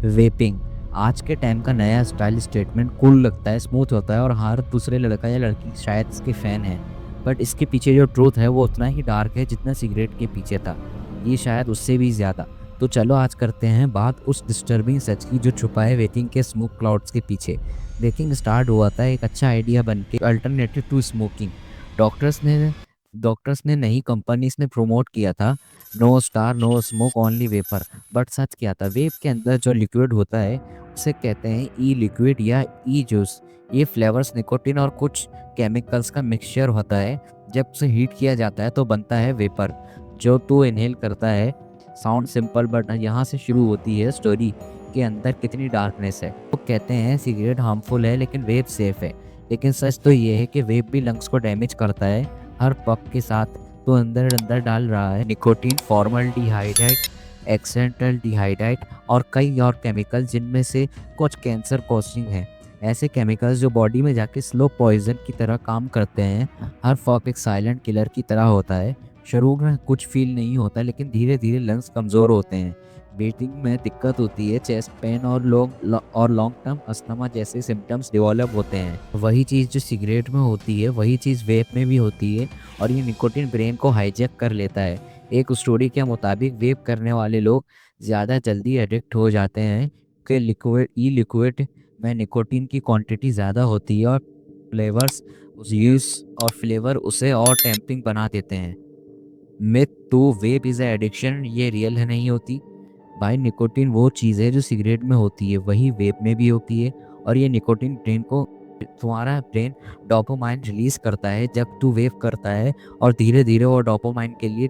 Vaping आज के time का नया स्टाइल स्टेटमेंट कूल लगता है, स्मूथ होता है और हर दूसरे लड़का या लड़की शायद इसके फ़ैन है। बट इसके पीछे जो ट्रूथ है वो उतना ही डार्क है जितना सिगरेट के पीछे था, ये शायद उससे भी ज़्यादा। तो चलो आज करते हैं बात उस डिस्टर्बिंग सच की जो छुपा है वेपिंग के स्मोक क्लाउड्स के पीछे। वेपिंग स्टार्ट हुआ था एक अच्छा आइडिया बन के, अल्टरनेटिव टू स्मोकिंग। डॉक्टर्स ने डॉक्टर्स ने नहीं, कंपनीज ने प्रमोट किया था, no star no smoke only vapour. But सच क्या था, वेप के अंदर जो लिक्विड होता है उसे कहते हैं ई लिक्विड या ई जूस। ये फ्लेवर्स, निकोटिन और कुछ केमिकल्स का मिक्सचर होता है। जब उसे हीट किया जाता है तो बनता है वेपर जो तू इनहेल करता है। साउंड सिंपल बट यहाँ से शुरू होती है स्टोरी के अंदर कितनी डार्कनेस है। वो कहते हैं सिगरेट हार्मफुल है लेकिन वेप सेफ है, लेकिन सच तो ये है कि वेप भी लंग्स को डैमेज करता है। हर पफ के साथ तो अंदर अंदर डाल रहा है निकोटीन, फॉर्मल्डिहाइड, एक्सेंटल्डिहाइड और कई और केमिकल जिनमें से कुछ कैंसर कॉजिंग हैं। ऐसे केमिकल्स जो बॉडी में जाके स्लो पॉइजन की तरह काम करते हैं। हर फॉक एक साइलेंट किलर की तरह होता है। शुरू में कुछ फील नहीं होता लेकिन धीरे धीरे लंग्स कमज़ोर होते हैं, ब्रीथिंग में दिक्कत होती है, चेस्ट पेन और लॉन्ग टर्म अस्थमा जैसे सिम्टम्स डेवलप होते हैं। वही चीज़ जो सिगरेट में होती है वही चीज़ वेप में भी होती है, और ये निकोटिन ब्रेन को हाईजैक कर लेता है। एक स्टोरी के मुताबिक वेप करने वाले लोग ज़्यादा जल्दी एडिक्ट हो जाते हैं कि लिक्विड में निकोटिन की क्वांटिटी ज़्यादा होती है, और फ्लेवर्स उस यूज़ और फ्लेवर उसे और टेम्पटिंग बना देते हैं। मिथ टू वेप इज़ एडिक्शन, ये रियल है नहीं होती भाई। निकोटिन वो चीज़ है जो सिगरेट में होती है वही वेप में भी होती है, और ये निकोटिन तुम्हारा ब्रेन डोपामाइन रिलीज करता है जब तू वेप करता है, और धीरे धीरे वो डोपामाइन के लिए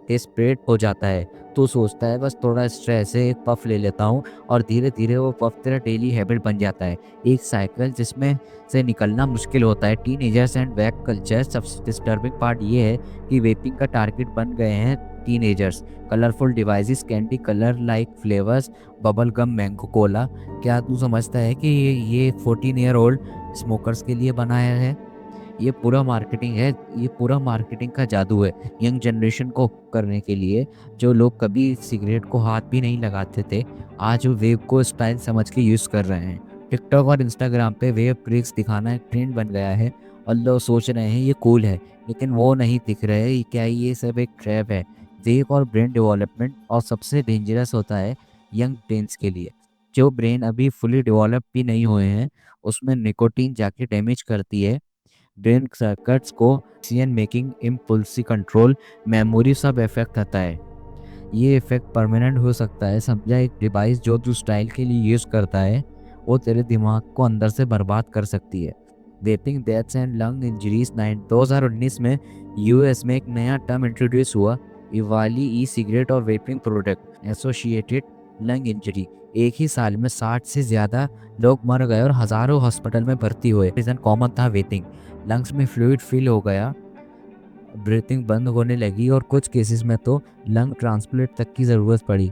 डेस्परेट हो जाता है। तो सोचता है बस थोड़ा स्ट्रेस है, एक पफ ले लेता हूँ, और धीरे धीरे वो पफ तेरा डेली हैबिट बन जाता है। एक साइकिल जिसमें से निकलना मुश्किल होता है। टीनेजर्स एंड वैक कल्चर, सबसे डिस्टर्बिंग पार्ट ये है कि वेपिंग का टारगेट बन गए हैं teenagers. Colourful devices, candy colour like flavours, bubble gum, mango cola. क्या तू समझता है कि ये 14 ईयर ओल्ड स्मोकर्स के लिए बनाया है? ये पूरा मार्केटिंग है, ये पूरा मार्केटिंग का जादू है यंग जनरेशन को करने के लिए। जो लोग कभी सिगरेट को हाथ भी नहीं लगाते थे, आज वो वेब को स्टाइल समझ के यूज़ कर रहे हैं। टिकटॉक और इंस्टाग्राम पे वेब ट्रिक्स दिखाना एक ट्रेंड बन गया है, और लोग सोच रहे हैं ये कूल है, लेकिन वो नहीं दिख रहे क्या ये सब एक ट्रैप है। वेब और ब्रेन डेवलपमेंट और सबसे डेंजरस होता है यंग ब्रेन्स के लिए। जो ब्रेन अभी फुली डेवलप भी नहीं हुए हैं, उसमें निकोटीन जाके डैमेज करती है ब्रेन सर्किट्स को, डिसीजन मेकिंग, इम्पल्सी कंट्रोल, मेमोरी सब इफेक्ट आता है। ये इफेक्ट परमानेंट हो सकता है, समझा। एक डिवाइस जो तू स्टाइल के लिए यूज़ करता है वो तेरे दिमाग को अंदर से बर्बाद कर सकती है। Vaping deaths and lung injuries 2019 में यूएस में एक नया टर्म इंट्रोड्यूस हुआ, इवाली ई सिगरेट और vaping product associated lung injury. एक ही साल में 60 से ज़्यादा लोग मर गए और हज़ारों हॉस्पिटल में भर्ती हुए। रीज़न कॉमन था, वेपिंग। लंग्स में फ्लूइड फिल हो गया, ब्रीथिंग बंद होने लगी, और कुछ केसेस में तो लंग ट्रांसप्लांट तक की ज़रूरत पड़ी।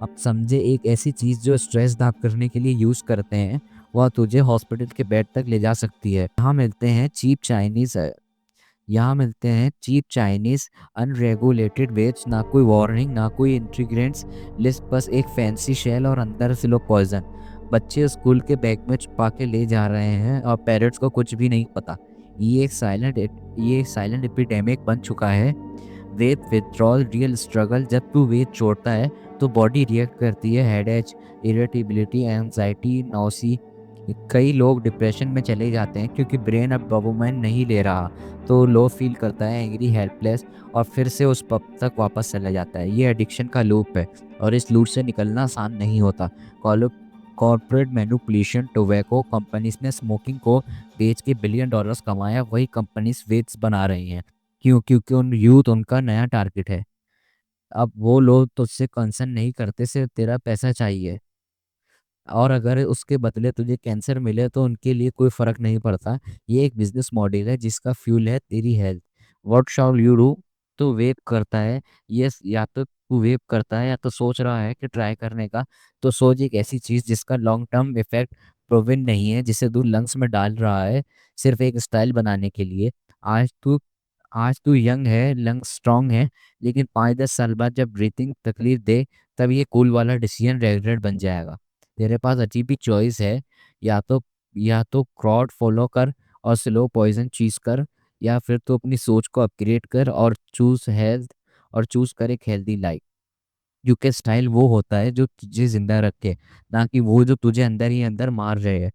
अब समझे, एक ऐसी चीज़ जो स्ट्रेस दाग करने के लिए यूज़ करते हैं वह तुझे हॉस्पिटल के बेड तक ले जा सकती है। यहाँ मिलते हैं चीप चाइनीज़ अनरेगुलेटेड वेज, ना कोई वार्निंग ना कोई इंग्रेडिएंट्स लिस्ट, बस एक फैंसी शेल और अंदर से लो पॉइजन। बच्चे स्कूल के बैग में छुपा के ले जा रहे हैं और पेरेंट्स को कुछ भी नहीं पता। ये एक साइलेंट एपिडेमिक बन चुका है। वेट विथड्रॉल रियल स्ट्रगल, जब तू वेट छोड़ता है तो बॉडी रिएक्ट करती है, हेडेक, इरिटेबिलिटी, एंजाइटी, नौसी। कई लोग डिप्रेशन में चले जाते हैं क्योंकि ब्रेन अब डोपामाइन नहीं ले रहा, तो लो फील करता है, एंग्री, हेल्पलेस, और फिर से उस पब तक वापस चला जाता है। ये एडिक्शन का लूप है, और इस लूप से निकलना आसान नहीं होता। कॉर्पोरेट मैनिपुलेशन, टोबैको कंपनीज ने स्मोकिंग को बेच के बिलियन डॉलर्स कमाया, वही कंपनीज वेट्स बना रही हैं। क्यों? क्योंकि उन यूथ उनका नया टारगेट है। अब वो लोग तुझसे कंसर्न नहीं करते, सिर्फ तेरा पैसा चाहिए, और अगर उसके बदले तुझे कैंसर मिले तो उनके लिए कोई फ़र्क नहीं पड़ता। ये एक बिजनेस मॉडल है जिसका फ्यूल है तेरी health. What shawl you do? तो वेप करता है, यस, या तो तू वेप करता है या तो सोच रहा है कि ट्राई करने का, तो सोच एक ऐसी चीज़ जिसका लॉन्ग टर्म इफेक्ट प्रूवन नहीं है, जिसे तू लंग्स में डाल रहा है सिर्फ एक स्टाइल बनाने के लिए। आज तू आज तू यंग है, लंग्स स्ट्रांग है, लेकिन 5-10 साल बाद जब ब्रीथिंग तकलीफ दे तब ये कूल वाला डिसीजन रेगुलेट बन जाएगा। तेरे पास अजीब ही चॉइस है, या तो क्राउड फॉलो कर और स्लो पॉइजन चीज कर, या फिर तू अपनी सोच को अपग्रेड कर और चूज कर एक हेल्दी लाइफ। क्योंकि स्टाइल वो होता है जो तुझे जिंदा रखे, ना कि वो जो तुझे अंदर ही अंदर मार रहे हैं।